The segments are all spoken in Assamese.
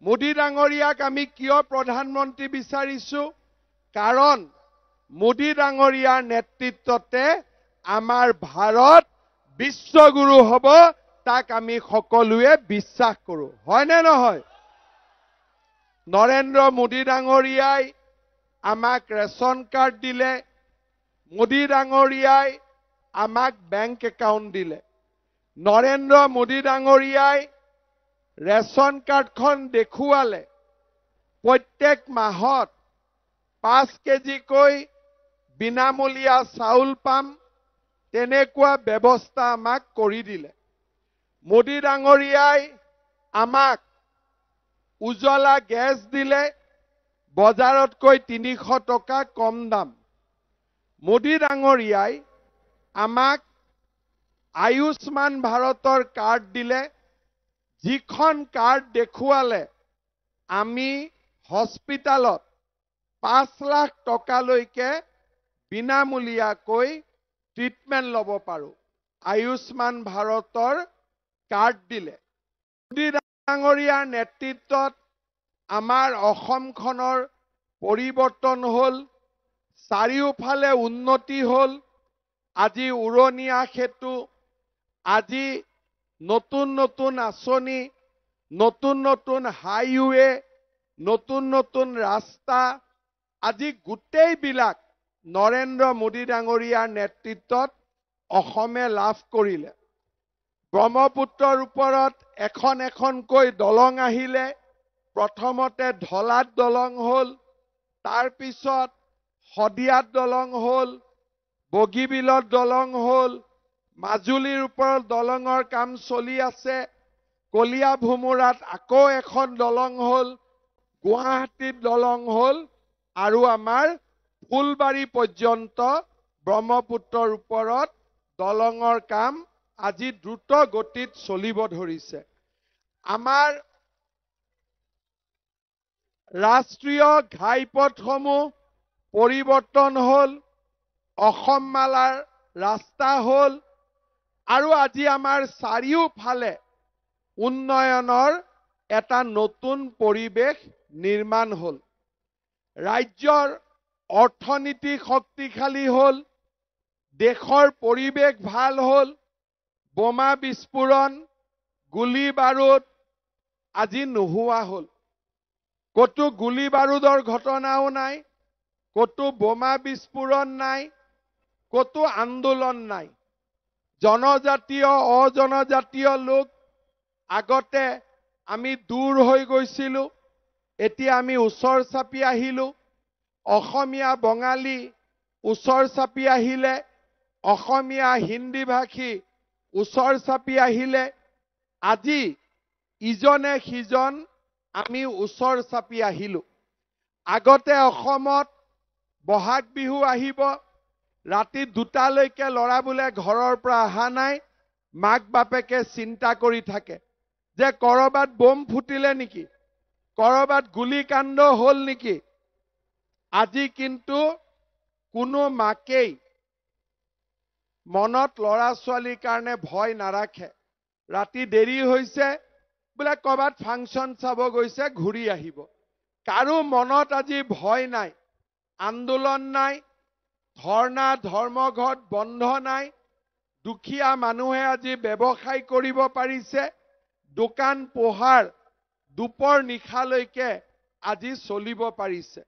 মোদী ডাঙৰীয়াক আমি কিয় প্ৰধানমন্ত্ৰী বিচাৰিছো কাৰণ মোদী ডাঙৰীয়াৰ নেতৃত্বতে আমাৰ ভাৰত বিশ্বগুৰু হ'ব তাক আমি সকলোৱে বিশ্বাস কৰো হয় নে নহয় নৰেন্দ্ৰ মোদী ডাঙৰীয়াই আমাক ৰেশন কাৰ্ড দিলে মোদী ডাঙৰীয়াই আমাক বেংক একাউণ্ট দিলে নৰেন্দ্ৰ মোদী ডাঙৰীয়াই ৰেশন কাৰ্ডখন দেখুৱালে প্ৰত্যেক মাহত 5 কেজিকৈ বিনামূলীয়া চাউল পাম তেনেকুৱা ব্যৱস্থা আমাক কৰি দিলে মোদী ডাঙৰীয়াই আমাক উজ্জ্বলা গেছ দিলে বজাৰতকৈ 300 টকা কম দাম মোদী ডাঙৰীয়াই আমাক আয়ুষ্মান ভাৰতৰ কাৰ্ড দিলে যিখন কাৰ্ড দেখুৱালে আমি হস্পিটালত 5 লাখ টকালৈকে বিনামূলীয়াকৈ ট্ৰিটমেন্ট ল'ব পাৰো আয়ুষ্মান ভাৰতৰ কাৰ্ড দিলে মোদী ডাঙৰীয়াৰ নেতৃত্বত আমাৰ অসমখনৰ পৰিৱৰ্তন হ'ল চাৰিওফালে উন্নতি হ'ল আজি উৰণীয়া সেতু আজি নতুন নতুন আঁচনি নতুন নতুন হাইৱে নতুন নতুন ৰাস্তা আজি গোটেইবিলাক নৰেন্দ্ৰ মোদী ডাঙৰীয়াৰ নেতৃত্বত অসমে লাভ কৰিলে ব্ৰহ্মপুত্ৰৰ ওপৰত এখন এখনকৈ দলং আহিলে প্ৰথমতে ঢলাত দলং হ'ল তাৰ পিছত হদিয়াত দলং হ'ল বগীবিলত দলং হ'ল মাজুলীৰ ওপৰত দলঙৰ কাম চলি আছে কলিয়া ভুমুৰাত আকৌ এখন দলং হ'ল গুৱাহাটীত দলং হ'ল আৰু আমাৰ ফুলবাৰী পৰ্যন্ত ব্ৰহ্মপুত্ৰৰ ওপৰত দলঙৰ কাম আজি দ্ৰুত গতিত চলিব ধৰিছে আমাৰ ৰাষ্ট্ৰীয় ঘাইপথসমূহ পৰিৱৰ্তন হ'ল অসম মালাৰ ৰাস্তা হ'ল আৰু আজি আমাৰ চাৰিওফালে উন্নয়নৰ এটা নতুন পৰিৱেশ নিৰ্মাণ হ'ল ৰাজ্যৰ অৰ্থনীতি শক্তিশালী হ'ল দেশৰ পৰিৱেশ ভাল হ'ল বোমা বিস্ফোৰণ গুলি বাৰুদ আজি নোহোৱা হ'ল কতো গুলি বাৰুদৰ ঘটনাও নাই কতো বোমা বিস্ফোৰণ নাই কতো আন্দোলন নাই জনজাতীয় অজনজাতীয় লোক আগতে আমি দূৰ হৈ গৈছিলো এতিয়া আমি ওচৰ চাপি আহিলো অসমীয়া বঙালী ওচৰ চাপি আহিলে অসমীয়া হিন্দী ভাষী ওচৰ চাপি আহিলে আজি ইজনে সিজন আমি ওচৰ চাপি আহিলো আগতে অসমত বহাগ বিহু আহিব ৰাতি 2টালৈকে লৰা বুলে ঘৰৰ পৰা অহা নাই মাক বাপেকে চিন্তা কৰি থাকে যে কৰবাত বম ফুটিলে নেকি কৰবাত গুলিকাণ্ড হ'ল নেকি আজি কিন্তু কোনো মাকেই মনত লৰা ছোৱালীৰ কাৰণে ভয় নাৰাখে ৰাতি দেৰি হৈছে বোলে কৰবাত ফাংচন চাব গৈছে ঘূৰি আহিব কাৰো মনত আজি ভয় নাই আন্দোলন নাই ধৰ্ণা ধৰ্মঘট বন্ধ নাই দুখীয়া মানুহে আজি ব্যৱসায় কৰিব পাৰিছে দোকান পোহাৰ দুপৰ নিশালৈকে আজি চলিব পাৰিছে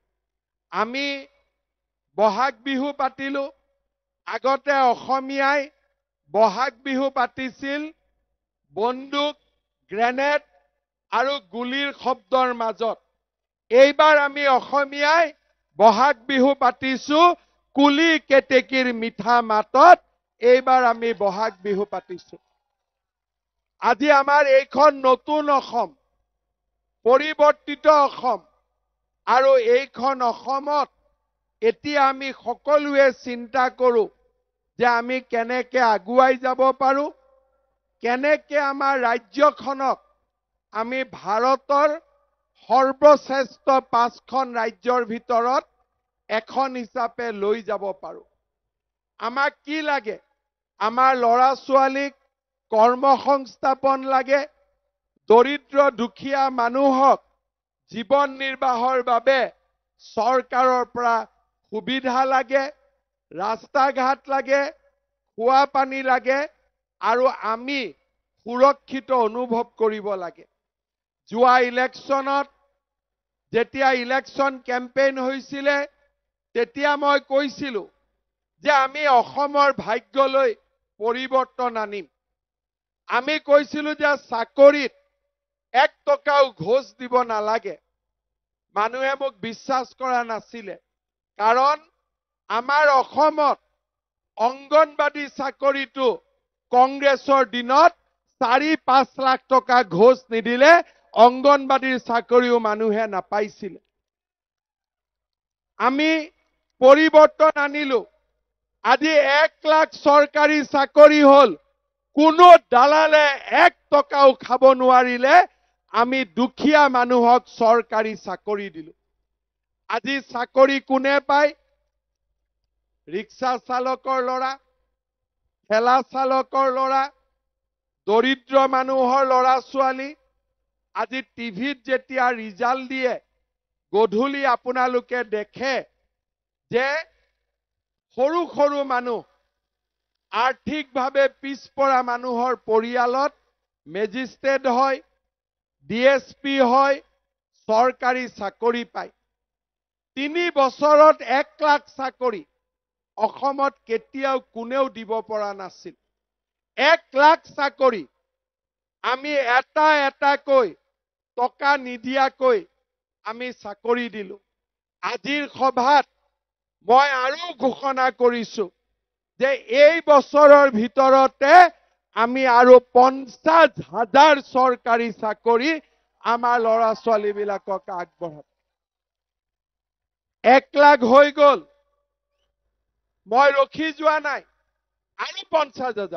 আমি বহাগ বিহু পাতিলো আগতে অসমীয়াই বহাগ বিহু পাতিছিল বন্দুক গ্ৰেনেড আৰু গুলিৰ শব্দৰ মাজত এইবাৰ আমি অসমীয়াই বহাগ বিহু পাতিছো কুলি কেতেকীৰ মিঠা মাতত এইবাৰ আমি বহাগ বিহু পাতিছো আজি আমাৰ এইখন নতুন অসম পৰিৱৰ্তিত অসম আৰু এইখন অসমত এতিয়া আমি সকলোৱে চিন্তা কৰো যে আমি কেনেকৈ আগুৱাই যাব পাৰো কেনেকৈ আমাৰ ৰাজ্যখনক আমি ভাৰতৰ সৰ্বশ্ৰেষ্ঠ 5খন ৰাজ্যৰ ভিতৰত এখন হিচাপে লৈ যাব পাৰো আমাক কি লাগে আমাৰ লৰা ছোৱালীক কৰ্মসংস্থাপন লাগে দৰিদ্ৰ দুখীয়া মানুহক জীৱন নিৰ্বাহৰ বাবে চৰকাৰৰ পৰা সুবিধা লাগে, ৰাস্তা ঘাট লাগে, খোৱা পানী লাগে আৰু আমি সুৰক্ষিত অনুভৱ কৰিব লাগে। যোৱা ইলেকশ্যনত যেতিয়া ইলেকশ্যন কেম্পেইন হৈছিলে তেতিয়া মই কৈছিলো যে আমি অসমৰ ভাগ্যলৈ পৰিৱৰ্তন আনিম। আমি কৈছিলো যে চাকৰিত 1 টকাও ঘোষ দিব নালাগে। মানুহে মোক বিশ্বাস কৰা নাছিলে, কাৰণ আমাৰ অসমত অংগনবাদী চাকৰিটো কংগ্ৰেছৰ দিনত 4-5 লাখ টকা ঘোষ নিদিলে অংগনবাদীৰ চাকৰিও মানুহে নাপাইছিলে। আমি পৰিৱৰ্তন আনিলো। আজি 1 লাখ চৰকাৰী চাকৰি হল। কোনো দালালে 1 টকাও খাব নোৱাৰিলে আমি দুখীয়া মানুহক চৰকাৰী চাকৰি দিলো। আজি চাকৰি কোনে পায়? ৰিক্সা চালকৰ ল'ৰা, ঠেলা চালকৰ ল'ৰা, দৰিদ্ৰ মানুহৰ ল'ৰা ছোৱালী। আজি টিভিত যেতিয়া ৰিজাল্ট দিয়ে, গধূলি আপোনালোকে দেখে যে সৰু সৰু মানুহ, আৰ্থিকভাৱে পিছপৰা মানুহৰ পৰিয়ালত মেজিষ্ট্ৰেট হয়, DSP হয়, চৰকাৰী চাকৰি পায়। 3 বছৰত 1 লাখ চাকৰি অসমত কেতিয়াও কোনেও দিব পৰা নাছিল। 1 লাখ চাকৰি আমি এটা এটাকৈ টকা নিদিয়াকৈ আমি চাকৰি দিলো। আজিৰ সভাত মই আৰু ঘোষণা কৰিছো যে এই বছৰৰ ভিতৰতে আমি আৰু 50,000 চৰকাৰী চাকৰি আমাৰ ল'ৰা ছোৱালীবিলাকক আগবঢ়াম। 1 লাখ হৈ গ'ল, মই ৰখি যোৱা নাই, আৰু 50,000।